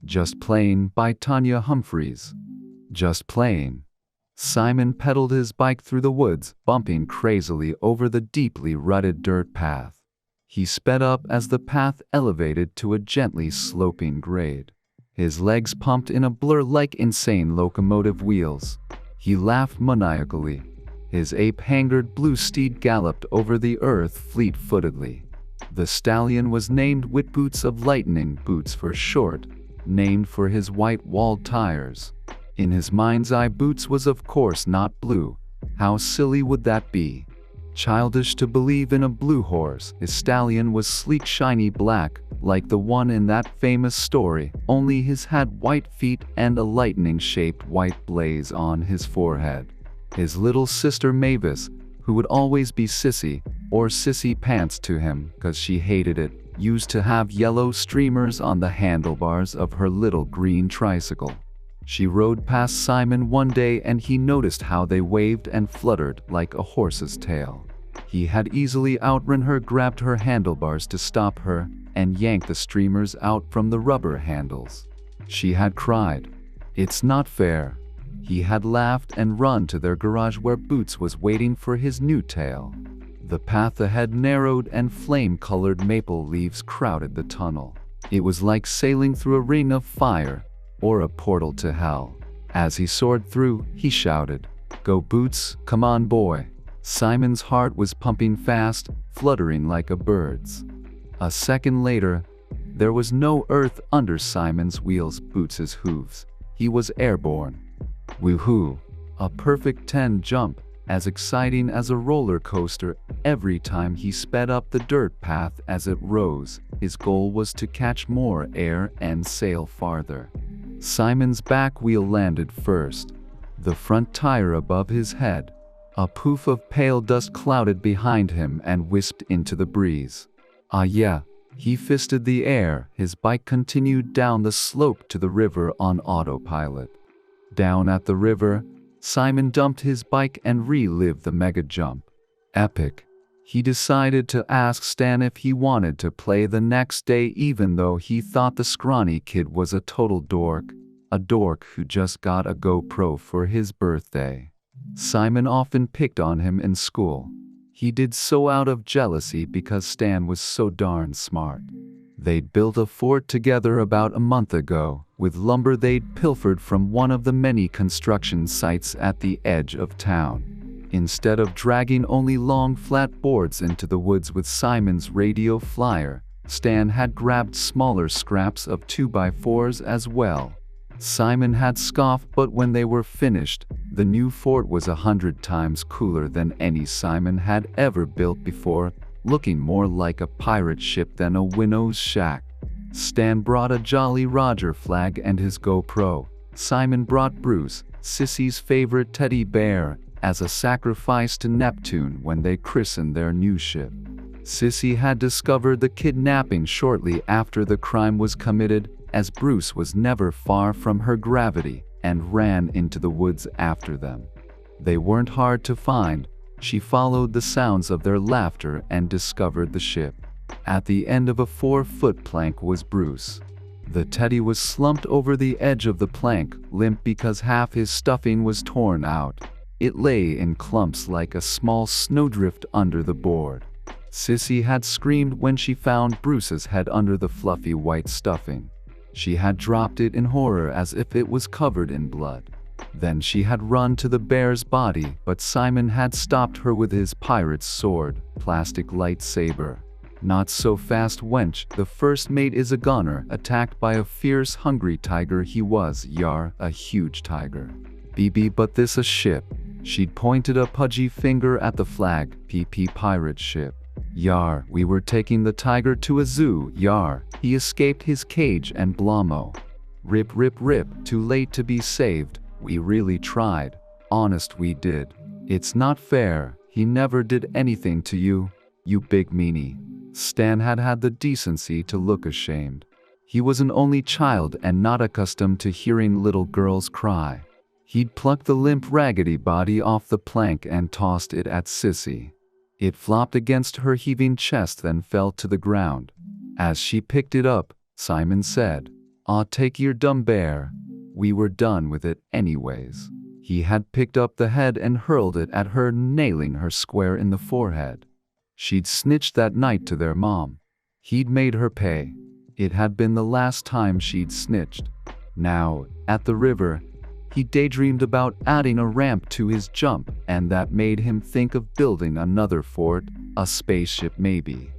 Just Plain by Tanya Humphreys. Just Plain. Simon pedaled his bike through the woods, bumping crazily over the deeply rutted dirt path. He sped up as the path elevated to a gently sloping grade. His legs pumped in a blur like insane locomotive wheels. He laughed maniacally. His ape-hangered blue steed galloped over the earth fleet-footedly. The stallion was named Whit Boots of Lightning, Boots for short, named for his white-walled tires. In his mind's eye, Boots was of course not blue. How silly would that be? Childish to believe in a blue horse. His stallion was sleek, shiny black, like the one in that famous story, only his had white feet and a lightning-shaped white blaze on his forehead. His little sister Mavis, who would always be Sissy, or Sissy Pants to him, 'cause she hated it, used to have yellow streamers on the handlebars of her little green tricycle. She rode past Simon one day and he noticed how they waved and fluttered like a horse's tail. He had easily outrun her, grabbed her handlebars to stop her, and yanked the streamers out from the rubber handles. She had cried, "It's not fair." He had laughed and run to their garage where Boots was waiting for his new tail. The path ahead narrowed and flame-colored maple leaves crowded the tunnel. It was like sailing through a ring of fire, or a portal to hell. As he soared through, he shouted, "Go Boots, come on boy." Simon's heart was pumping fast, fluttering like a bird's. A second later, there was no earth under Simon's wheels, Boots's hooves. He was airborne. Woohoo! A perfect 10 jump, as exciting as a roller coaster. Every time he sped up the dirt path as it rose, his goal was to catch more air and sail farther. Simon's back wheel landed first, the front tire above his head. A poof of pale dust clouded behind him and wisped into the breeze. Ah yeah, he fisted the air. His bike continued down the slope to the river on autopilot. Down at the river, Simon dumped his bike and relived the mega jump. Epic. He decided to ask Stan if he wanted to play the next day, even though he thought the scrawny kid was a total dork, a dork who just got a GoPro for his birthday. Simon often picked on him in school. He did so out of jealousy because Stan was so darn smart. They'd built a fort together about a month ago, with lumber they'd pilfered from one of the many construction sites at the edge of town. Instead of dragging only long flat boards into the woods with Simon's radio flyer, Stan had grabbed smaller scraps of 2x4s as well. Simon had scoffed, but when they were finished, the new fort was 100 times cooler than any Simon had ever built before, looking more like a pirate ship than a winnow's shack. Stan brought a Jolly Roger flag and his GoPro. Simon brought Bruce, Sissy's favorite teddy bear, as a sacrifice to Neptune when they christened their new ship. Sissy had discovered the kidnapping shortly after the crime was committed, as Bruce was never far from her gravity, and ran into the woods after them. They weren't hard to find. She followed the sounds of their laughter and discovered the ship. At the end of a 4-foot plank was Bruce. The teddy was slumped over the edge of the plank, limp because half his stuffing was torn out. It lay in clumps like a small snowdrift under the board. Sissy had screamed when she found Bruce's head under the fluffy white stuffing. She had dropped it in horror as if it was covered in blood. Then she had run to the bear's body, but Simon had stopped her with his pirate's sword, plastic lightsaber. Not so fast, wench. The first mate is a gunner, attacked by a fierce, hungry tiger. He was, yar, a huge tiger. BB, but this a ship. She'd pointed a pudgy finger at the flag, PP pirate ship. Yar, we were taking the tiger to a zoo, yar. He escaped his cage and blammo. Rip, rip, rip, too late to be saved. We really tried. Honest we did. It's not fair. He never did anything to you, you big meanie. Stan had had the decency to look ashamed. He was an only child and not accustomed to hearing little girls cry. He'd plucked the limp, raggedy body off the plank and tossed it at Sissy. It flopped against her heaving chest, then fell to the ground. As she picked it up, Simon said, "Aw, take your dumb bear." We were done with it anyways. He had picked up the head and hurled it at her, nailing her square in the forehead. She'd snitched that night to their mom. He'd made her pay. It had been the last time she'd snitched. Now, at the river, he daydreamed about adding a ramp to his jump, and that made him think of building another fort, a spaceship maybe.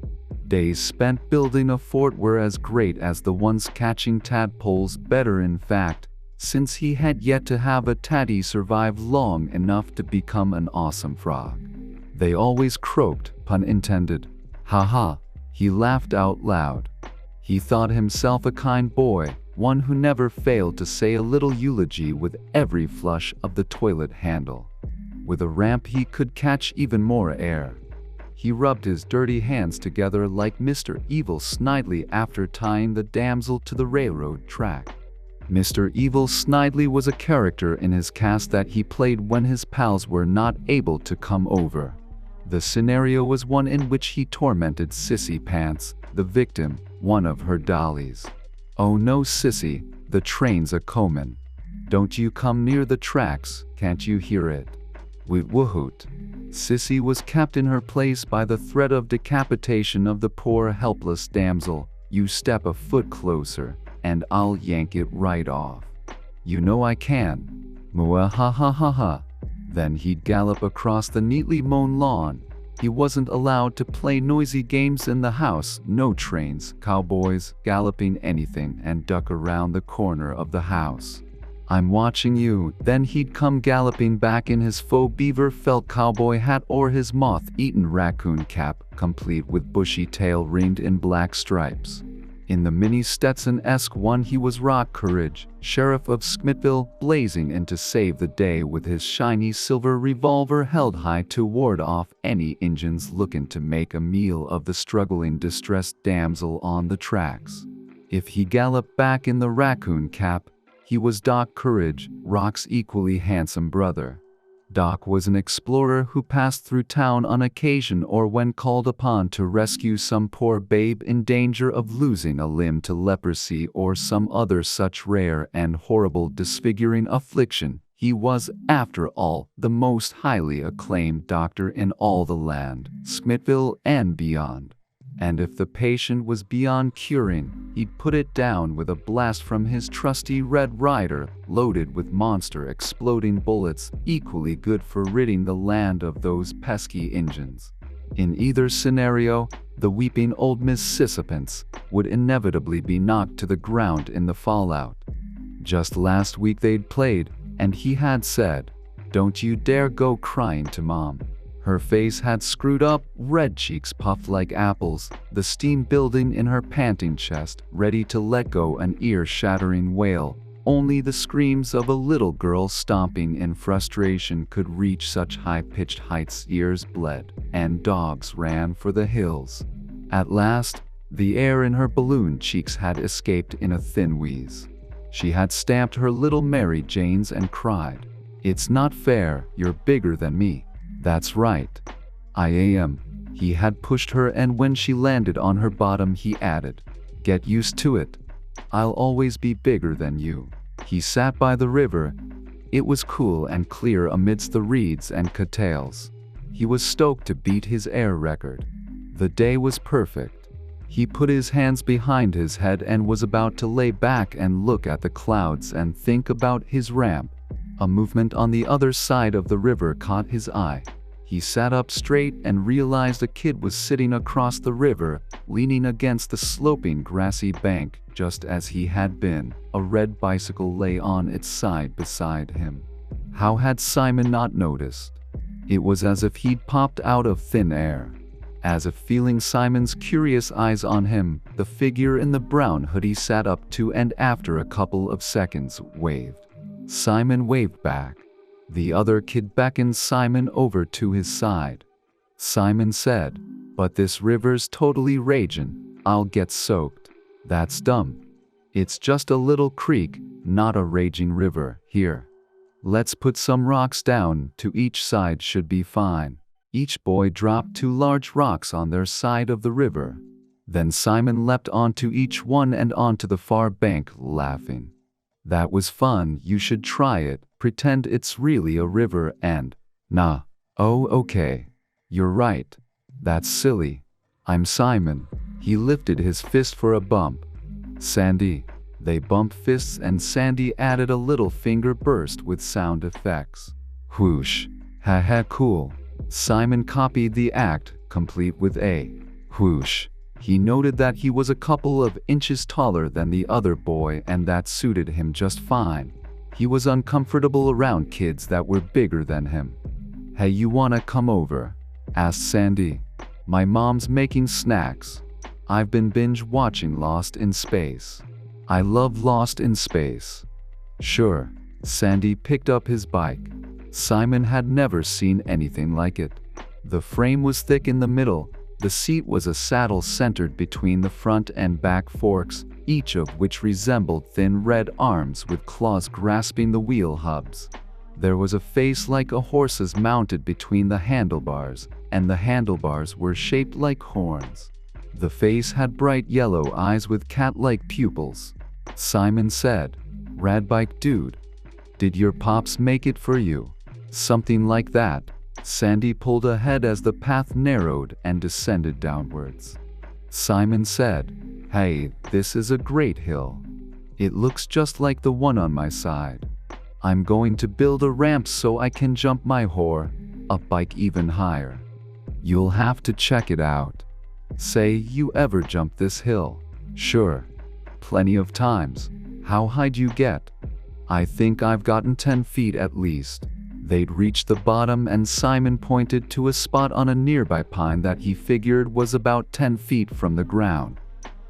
Days spent building a fort were as great as the ones catching tadpoles, better in fact, since he had yet to have a taddy survive long enough to become an awesome frog. They always croaked, pun intended. Ha ha, he laughed out loud. He thought himself a kind boy, one who never failed to say a little eulogy with every flush of the toilet handle. With a ramp he could catch even more air. He rubbed his dirty hands together like Mr. Evil Snidely after tying the damsel to the railroad track. Mr. Evil Snidely was a character in his cast that he played when his pals were not able to come over. The scenario was one in which he tormented Sissy Pants, the victim, one of her dollies. "Oh no, Sissy, the train's a comin'. Don't you come near the tracks, can't you hear it? Woot-woohoot." Sissy was kept in her place by the threat of decapitation of the poor helpless damsel. "You step a foot closer, and I'll yank it right off. You know I can. Muah-ha-ha-ha-ha." Then he'd gallop across the neatly mown lawn. He wasn't allowed to play noisy games in the house, no trains, cowboys, galloping anything, and duck around the corner of the house. "I'm watching you." Then he'd come galloping back in his faux beaver felt cowboy hat or his moth-eaten raccoon cap, complete with bushy tail ringed in black stripes. In the mini Stetson-esque one he was Rock Courage, sheriff of Smithville, blazing in to save the day with his shiny silver revolver held high to ward off any Injuns looking to make a meal of the struggling distressed damsel on the tracks. If he galloped back in the raccoon cap, he was Doc Courage, Rock's equally handsome brother. Doc was an explorer who passed through town on occasion or when called upon to rescue some poor babe in danger of losing a limb to leprosy or some other such rare and horrible disfiguring affliction. He was, after all, the most highly acclaimed doctor in all the land, Smithville and beyond. And if the patient was beyond curing, he'd put it down with a blast from his trusty Red Ryder, loaded with monster exploding bullets, equally good for ridding the land of those pesky Injuns. In either scenario, the weeping old Mississippians would inevitably be knocked to the ground in the fallout. Just last week they'd played, and he had said, "Don't you dare go crying to Mom." Her face had screwed up, red cheeks puffed like apples, the steam building in her panting chest, ready to let go an ear-shattering wail. Only the screams of a little girl stomping in frustration could reach such high-pitched heights. Ears bled, and dogs ran for the hills. At last, the air in her balloon cheeks had escaped in a thin wheeze. She had stamped her little Mary Janes and cried, "It's not fair, you're bigger than me." "That's right. I am." He had pushed her, and when she landed on her bottom he added, "Get used to it. I'll always be bigger than you." He sat by the river. It was cool and clear amidst the reeds and cattails. He was stoked to beat his air record. The day was perfect. He put his hands behind his head and was about to lay back and look at the clouds and think about his ramp. A movement on the other side of the river caught his eye. He sat up straight and realized a kid was sitting across the river, leaning against the sloping grassy bank, just as he had been. A red bicycle lay on its side beside him. How had Simon not noticed? It was as if he'd popped out of thin air. As if feeling Simon's curious eyes on him, the figure in the brown hoodie sat up too and after a couple of seconds waved. Simon waved back. The other kid beckoned Simon over to his side. Simon said, "But this river's totally ragin'. I'll get soaked." "That's dumb. It's just a little creek, not a raging river. Here. Let's put some rocks down to each side, should be fine." Each boy dropped 2 large rocks on their side of the river. Then Simon leapt onto each one and onto the far bank, laughing. That was fun, you should try it, pretend it's really a river and… Nah. Oh, okay. You're right. That's silly. I'm Simon. He lifted his fist for a bump. Sandy. They bumped fists and Sandy added a little finger burst with sound effects. Whoosh. Ha ha, cool. Simon copied the act, complete with a whoosh. He noted that he was a couple of inches taller than the other boy and that suited him just fine. He was uncomfortable around kids that were bigger than him. Hey, you wanna come over? Asked Sandy. My mom's making snacks. I've been binge watching Lost in Space. I love Lost in Space. Sure. Sandy picked up his bike. Simon had never seen anything like it. The frame was thick in the middle. The seat was a saddle centered between the front and back forks, each of which resembled thin red arms with claws grasping the wheel hubs. There was a face like a horse's mounted between the handlebars, and the handlebars were shaped like horns. The face had bright yellow eyes with cat-like pupils. Simon said, "Rad bike, dude. Did your pops make it for you?" Something like that. Sandy pulled ahead as the path narrowed and descended downwards. Simon said, "Hey, this is a great hill. It looks just like the one on my side. I'm going to build a ramp so I can jump my up bike even higher. You'll have to check it out." Say, you ever jumped this hill? Sure. Plenty of times. How high do you get? I think I've gotten 10 feet at least. They'd reached the bottom and Simon pointed to a spot on a nearby pine that he figured was about 10 feet from the ground.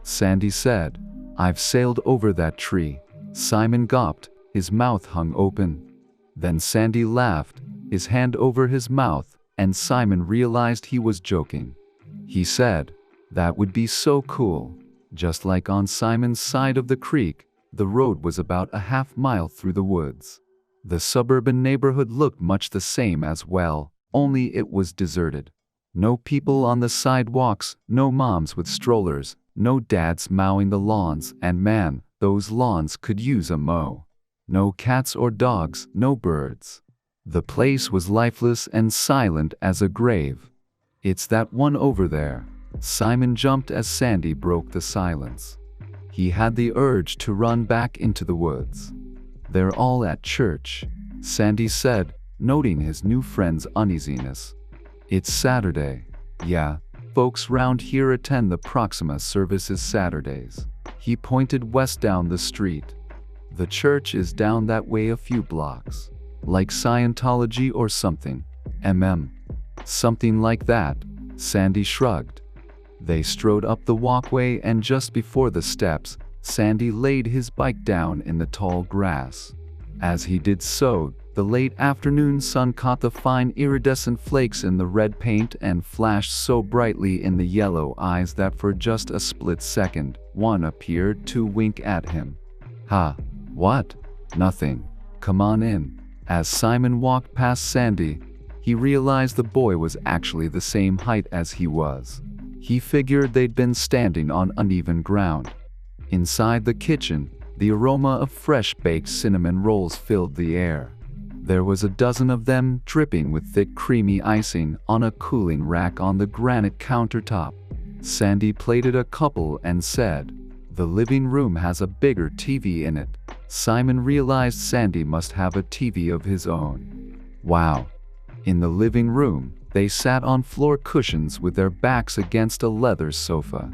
Sandy said, "I've sailed over that tree." Simon gawped, his mouth hung open. Then Sandy laughed, his hand over his mouth, and Simon realized he was joking. He said, "That would be so cool." Just like on Simon's side of the creek, the road was about a half-mile through the woods. The suburban neighborhood looked much the same as well, only it was deserted. No people on the sidewalks, no moms with strollers, no dads mowing the lawns, and man, those lawns could use a mow. No cats or dogs, no birds. The place was lifeless and silent as a grave. "It's that one over there." Simon jumped as Sandy broke the silence. He had the urge to run back into the woods. "They're all at church," Sandy said, noting his new friend's uneasiness. "It's Saturday." "Yeah, folks round here attend the Proxima services Saturdays." He pointed west down the street. "The church is down that way a few blocks. Like Scientology or something. Something like that," Sandy shrugged. They strode up the walkway and just before the steps, Sandy laid his bike down in the tall grass. As he did so, the late afternoon sun caught the fine iridescent flakes in the red paint and flashed so brightly in the yellow eyes that for just a split second, one appeared to wink at him. "Ha, what? Nothing. Come on in." As Simon walked past Sandy, he realized the boy was actually the same height as he was. He figured they'd been standing on uneven ground. Inside the kitchen, the aroma of fresh baked cinnamon rolls filled the air. There was a dozen of them dripping with thick creamy icing on a cooling rack on the granite countertop. Sandy plated a couple and said, "The living room has a bigger TV in it." Simon realized Sandy must have a TV of his own. Wow. In the living room, they sat on floor cushions with their backs against a leather sofa.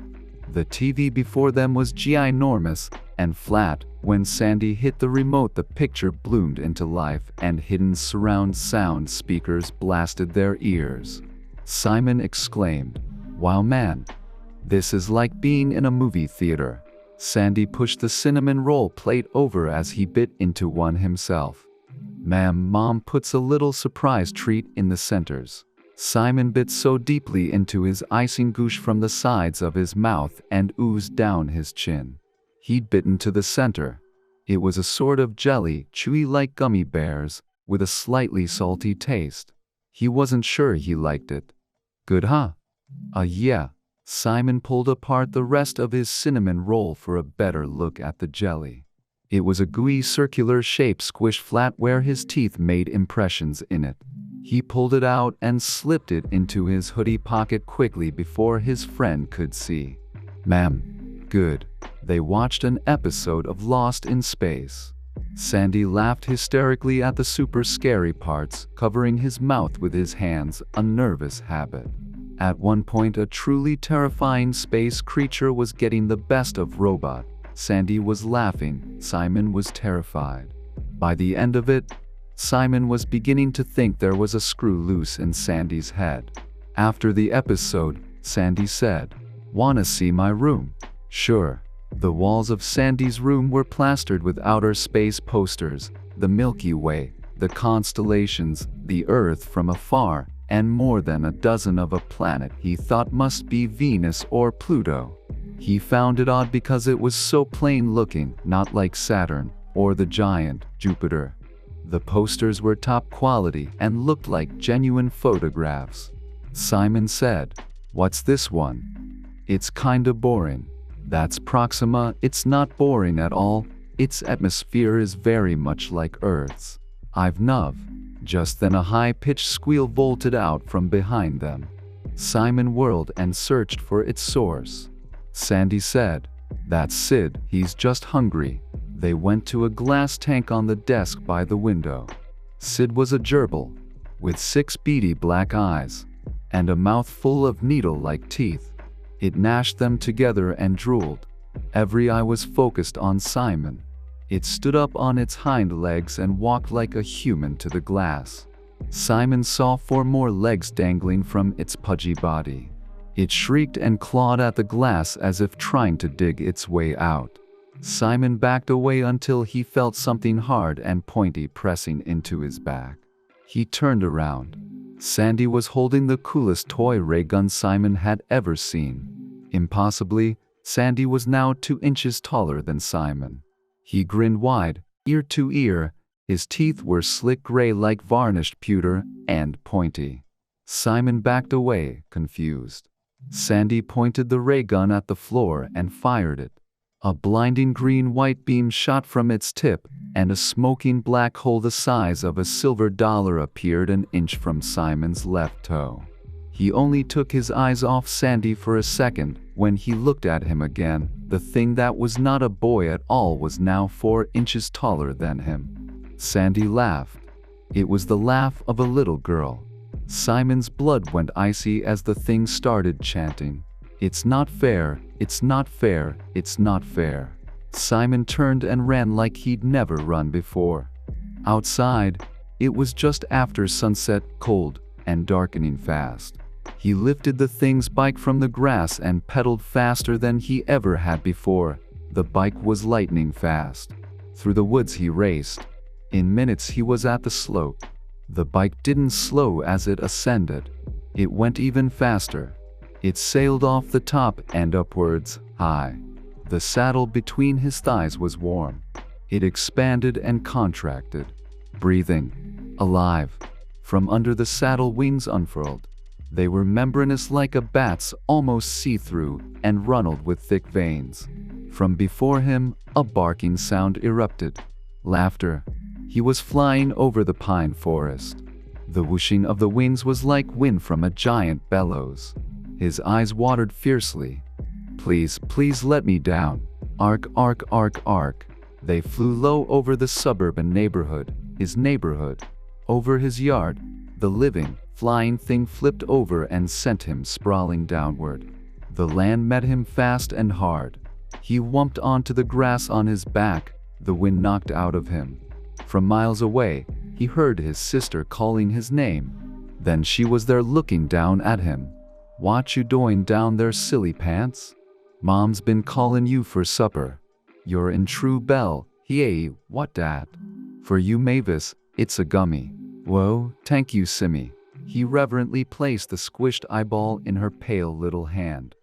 The TV before them was ginormous and flat. When Sandy hit the remote, the picture bloomed into life and hidden surround sound speakers blasted their ears. Simon exclaimed, "Wow man, this is like being in a movie theater." Sandy pushed the cinnamon roll plate over as he bit into one himself. Mom puts a little surprise treat in the centers." Simon bit so deeply into his icing goosh from the sides of his mouth and oozed down his chin. He'd bitten to the center. It was a sort of jelly, chewy like gummy bears, with a slightly salty taste. He wasn't sure he liked it. "Good, huh?" Yeah. Simon pulled apart the rest of his cinnamon roll for a better look at the jelly. It was a gooey circular shape squished flat where his teeth made impressions in it. He pulled it out and slipped it into his hoodie pocket quickly before his friend could see. "Ma'am, good." They watched an episode of Lost in Space. Sandy laughed hysterically at the super scary parts, covering his mouth with his hands, a nervous habit. At one point, a truly terrifying space creature was getting the best of Robot. Sandy was laughing, Simon was terrified. By the end of it, Simon was beginning to think there was a screw loose in Sandy's head. After the episode, Sandy said, "Wanna see my room?" "Sure." The walls of Sandy's room were plastered with outer space posters, the Milky Way, the constellations, the Earth from afar, and more than a dozen of a planet he thought must be Venus or Pluto. He found it odd because it was so plain looking, not like Saturn or the giant Jupiter. The posters were top quality and looked like genuine photographs. Simon said, "What's this one?" "It's kinda boring." "That's Proxima. It's not boring at all. Its atmosphere is very much like Earth's." "I've nuv." Just then a high-pitched squeal vaulted out from behind them. Simon whirled and searched for its source. Sandy said, "That's Sid, he's just hungry." They went to a glass tank on the desk by the window. Sid was a gerbil, with 6 beady black eyes, and a mouth full of needle-like teeth. It gnashed them together and drooled. Every eye was focused on Simon. It stood up on its hind legs and walked like a human to the glass. Simon saw 4 more legs dangling from its pudgy body. It shrieked and clawed at the glass as if trying to dig its way out. Simon backed away until he felt something hard and pointy pressing into his back. He turned around. Sandy was holding the coolest toy ray gun Simon had ever seen. Impossibly, Sandy was now 2 inches taller than Simon. He grinned wide, ear to ear. His teeth were slick gray like varnished pewter, and pointy. Simon backed away, confused. Sandy pointed the ray gun at the floor and fired it. A blinding green-white beam shot from its tip, and a smoking black hole the size of a silver dollar appeared an inch from Simon's left toe. He only took his eyes off Sandy for a second. When he looked at him again, the thing that was not a boy at all was now 4 inches taller than him. Sandy laughed. It was the laugh of a little girl. Simon's blood went icy as the thing started chanting, "It's not fair, it's not fair, it's not fair." Simon turned and ran like he'd never run before. Outside, it was just after sunset, cold and darkening fast. He lifted the thing's bike from the grass and pedaled faster than he ever had before. The bike was lightning fast. Through the woods he raced. In minutes he was at the slope. The bike didn't slow as it ascended. It went even faster. It sailed off the top and upwards, high. The saddle between his thighs was warm. It expanded and contracted. Breathing. Alive. From under the saddle wings unfurled. They were membranous like a bat's, almost see-through, and runneled with thick veins. From before him, a barking sound erupted. Laughter. He was flying over the pine forest. The whooshing of the wings was like wind from a giant bellows. His eyes watered fiercely. "Please, please let me down." Arc, arc, arc, arc. They flew low over the suburban neighborhood, his neighborhood. Over his yard, the living, flying thing flipped over and sent him sprawling downward. The land met him fast and hard. He whumped onto the grass on his back, the wind knocked out of him. From miles away, he heard his sister calling his name. Then she was there looking down at him. "What you doing down there, silly pants? Mom's been calling you for supper. You're in true bell." "Hey, what dat?" "For you, Mavis, it's a gummy." "Whoa, thank you, Simmy." He reverently placed the squished eyeball in her pale little hand.